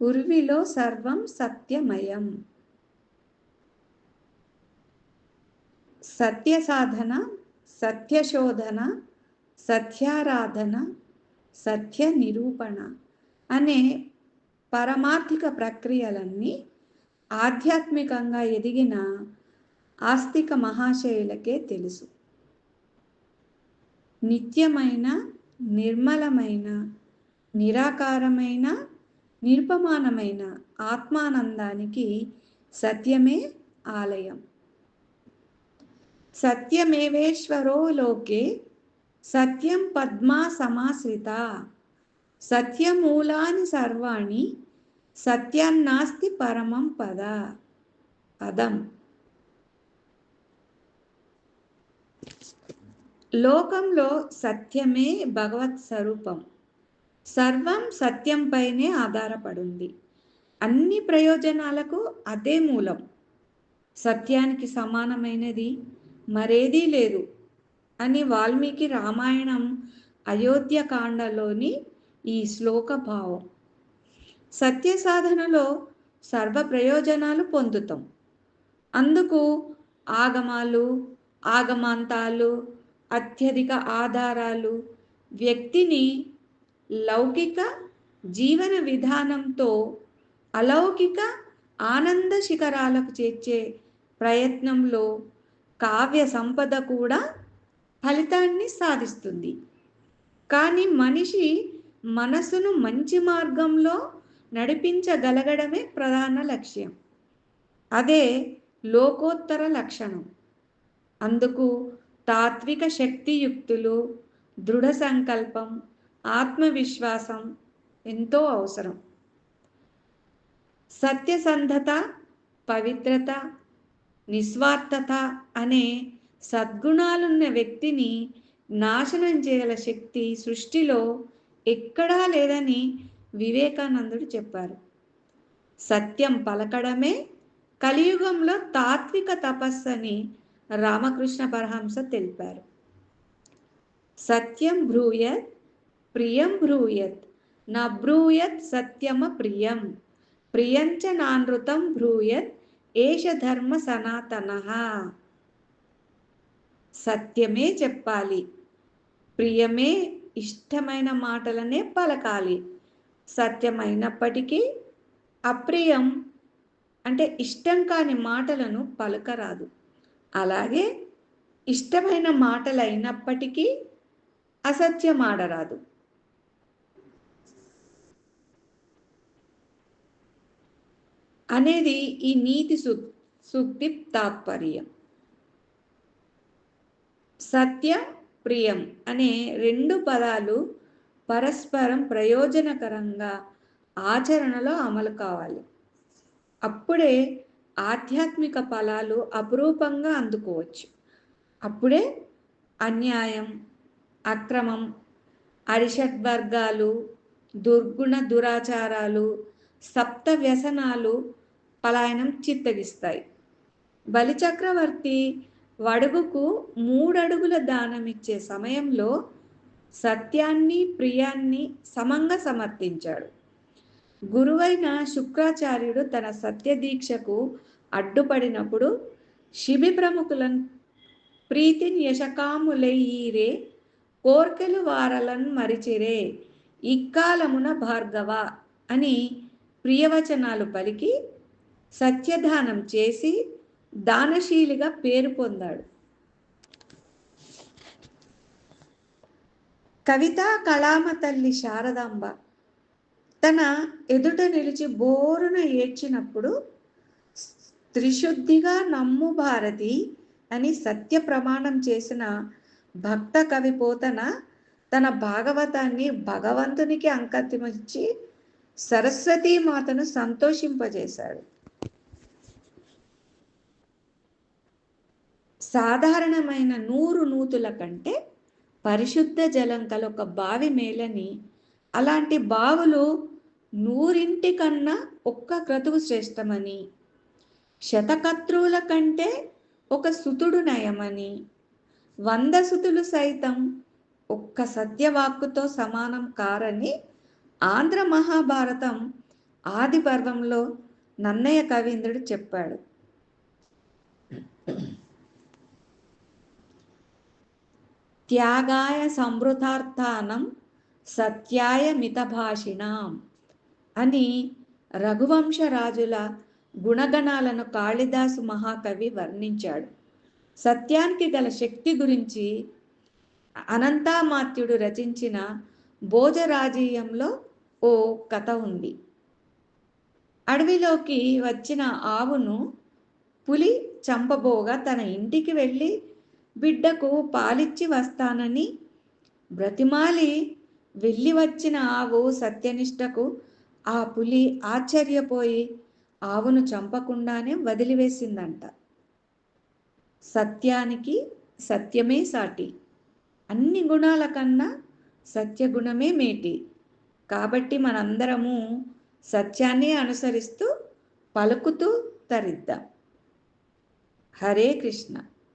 ఉర్విలో సర్వం సత్యమయం. సత్య సాధన, సత్యశోధన, సత్యారాధన, సత్య నిరూపణ అనే పరమార్థిక ప్రక్రియలన్నీ ఆధ్యాత్మికంగా ఎదిగిన ఆస్తిక మహాశయులకే తెలుసు. నిత్యమైన, నిర్మలమైన, నిరాకారమైన, నిరుపమానమైన ఆత్మానందానికి సత్యమే ఆలయం. సత్యమేవేశ్వరో లోకే సత్యం పద్మా సమాశ్రిత. సత్యమూలాని సర్వాణి సత్యాన్నాస్తి పరమం పదం. లోకంలో సత్యమే భగవత్ స్వరూపం. సర్వం సత్యంపైనే ఆధారపడింది. అన్ని ప్రయోజనాలకు అదే మూలం. సత్యానికి సమానమైనది మరేదీ లేదు అని వాల్మీకి రామాయణం అయోధ్యకాండలోని ఈ శ్లోక భావం. సత్య సాధనలో సర్వ ప్రయోజనాలు పొందుతాం. అందుకు ఆగమాలు, ఆగమాంతాలు, అత్యధిక ఆధారాలు వ్యక్తిని లౌకిక జీవన విధానంతో అలౌకిక ఆనంద శిఖరాలకు చేర్చే ప్రయత్నంలో కావ్య సంపద కూడా ఫలితాన్ని సాధిస్తుంది. కానీ మనిషి మనసును మంచి మార్గంలో నడిపించగలగడమే ప్రధాన లక్ష్యం. అదే లోకోత్తర లక్షణం. అందుకు తాత్విక శక్తియుక్తులు, దృఢ సంకల్పం, ఆత్మవిశ్వాసం ఎంతో అవసరం. సత్యసంధత, పవిత్రత, నిస్వార్థత అనే సద్గుణాలున్న వ్యక్తిని నాశనం చేయగల శక్తి సృష్టిలో ఎక్కడా లేదని వివేకానందుడు చెప్పారు. సత్యం పలకడమే కలియుగంలో తాత్విక తపస్సని రామకృష్ణ పరమహంస తెలిపారు. సత్యం బ్రూయత్ ప్రియం బ్రూయత్ నా బ్రూయత్ సత్యమ ప్రియం ప్రియంచ నానృతం బ్రూయత్ ఏష ధర్మ సనాతనః. సత్యమే చెప్పాలి, ప్రియమే ఇష్టమైన మాటలనే పలకాలి. సత్యమైనప్పటికీ అప్రియం అంటే ఇష్టం కాని మాటలను పలకరాదు. అలాగే ఇష్టమైన మాటలైనప్పటికీ అసత్యమాడరాదు. అనేది ఈ నీతి సూక్తి తాత్పర్యం. సత్యం, ప్రియం అనే రెండు పదాలు పరస్పరం ప్రయోజనకరంగా ఆచరణలో అమలు కావాలి. అప్పుడే ఆధ్యాత్మిక ఫలాలు అపురూపంగా అందుకోవచ్చు. అప్పుడే అన్యాయం, అక్రమం, అరిషడ్వర్గాలు, దుర్గుణ దురాచారాలు, సప్త వ్యసనాలు పలాయనం చిత్తగిస్తాయి. బలిచక్రవర్తి వడుగుకు 3 అడుగుల దానమిచ్చే సమయంలో సత్యాన్ని, ప్రియాన్ని సమంగా సమర్థించాడు. గురువైన శుక్రాచార్యుడు తన సత్యదీక్షకు అడ్డుపడినప్పుడు శిబి ప్రముఖులను ప్రీతిని యశకాములైరే కోర్కెలు వారలన్ మరిచిరే ఇక్కాలమున భార్గవ అని ప్రియవచనాలు పలికి సత్యదానం చేసి దానశీలిగా పేరు పొందాడు. కవితా కళామ తల్లి శారదాంబ తన ఎదుట నిలిచి బోరున ఏడ్చినప్పుడు త్రిశుద్ధిగా నమ్ము భారతి అని సత్య ప్రమాణం చేసిన భక్త కవి పోతన తన భాగవతాన్ని భగవంతునికి అంకితమిచ్చి సరస్వతీమాతను సంతోషింపజేశాడు. సాధారణమైన 100 నూతుల కంటే పరిశుద్ధ జలం కల ఒక బావి మేలని, అలాంటి బావులు 100 కన్నా ఒక్క క్రతువు శ్రేష్టమని, శతకత్రువుల కంటే ఒక సుతుడు నయమని, 100 సుతులు సైతం ఒక్క సత్యవాక్కుతో సమానం కారని ఆంధ్ర మహాభారతం ఆది పర్వంలో నన్నయ్య కవీంద్రుడు చెప్పాడు. త్యాగాయ సంవృతార్థానం సత్యాయ మితభాషిణాం అని రఘువంశరాజుల గుణగణాలను కాళిదాసు మహాకవి వర్ణించాడు. సత్యానికి గల శక్తి గురించి అనంతామాత్యుడు రచించిన భోజరాజీయంలో ఓ కథ ఉంది. అడవిలోకి వచ్చిన ఆవును పులి చంపబోగా తన ఇంటికి వెళ్ళి బిడ్డకు పాలిచ్చి వస్తానని బ్రతిమాలి వెళ్ళి వచ్చిన ఆవు సత్యనిష్టకు ఆ పులి ఆశ్చర్యపోయి ఆవును చంపకుండానే వదిలివేసిందంట. సత్యానికి సత్యమే సాటి, అన్ని గుణాల కన్నా సత్యగుణమే మేటి. కాబట్టి మనందరము సత్యాన్ని అనుసరిస్తూ పలుకుతూ తరిద్దాం. హరే కృష్ణ.